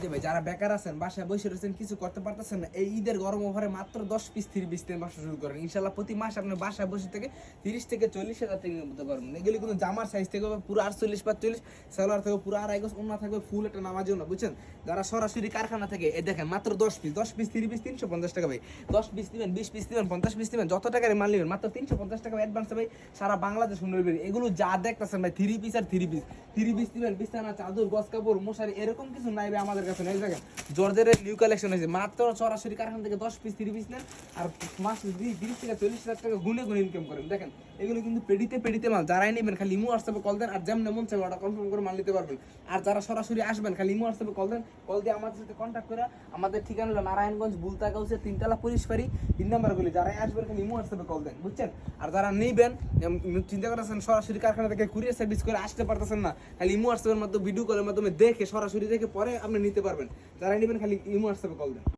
যে ভাই যারা বেকার আছেন, বাসায় বসে রয়েছেন, কিছু করতে পারতেছেন না, এই ঈদের গরম ওভারে মাত্র 10 পিস 30 পিস থেকে ব্যবসা শুরু করেন। ইনশাল্লাহ প্রতি মাস আপনার বাসায় বসে থেকে 30 থেকে 40,000 টাকা মতো করবেন। এগুলি কিন্তু জামার সাইজ থেকে পুরো 48-45, সালোয়ার থেকে পুরো 2.5 গজ, ওন্না থাকবে ফুল একটা নামাজেও না, বুঝছেন? যারা সরাসরি কারখানা থেকে এই দেখেন মাত্র 10 পিস 30 পিস 350 টাকা ভাই। 10 পিস নেবেন, 20 পিস নেবেন, 50 পিস নেবেন, যত টাকার মাল নেবেন মাত্র 350 টাকা অ্যাডভান্স ভাই। সারা বাংলাদেশ শুনবে এগুলো যা দেখতেছেন ভাই 3 পিস আর 3 পিস 3 পিস নেবেন, বিছানা চাদর গজ কাপড় মশারি এরকম কিছু নাই ভাই আমাদের কাছে। এই দেখেন জর্জের নিউ কালেকশন হয়েছে, মাত্র সরাসরি কারখানা থেকে 10 পিস 30 পিস নেন আর মাস 30 থেকে 40,000 টাকা গুনে ইনকাম করেন। দেখেন এগুলো কিন্তু পেডিতে মাল, যারাই নেবেন খালি ইমো হোয়াটসঅ্যাপে কল দেন, আর যেমন মন চাই ওটা কনফার্ম করে মাল নিতে পারবেন। আর যারা সরাসরি আসবেন খালি ইমো হোয়াটসঅ্যাপে কল দেন, কল দিয়ে আমাদের সাথে কন্ট্যাক্ট করে। আমাদের ঠিকানা হলো নারায়ণগঞ্জ বুলতা গাউসে 3তলা পুলিশবাড়ি 3 নাম্বারগুলি। যারাই আসবেন খালি ইমো হোয়াটসঅ্যাপে কল দেন, বুঝছেন? আর যারা নেবেন চিন্তা করতেছেন সরাসরি কারখানা থেকে কুরিয়ার সার্ভিস করে আসতে পারতেছেন না, খালি ইমো হোয়াটসঅ্যাপের মাধ্যমে ভিডিও কলের মাধ্যমে দেখে সরাসরি দেখে পরে আপনি নিতে পারবেন। যারা নেবেন খালি ইমো হোয়াটসঅ্যাপে কল দেন।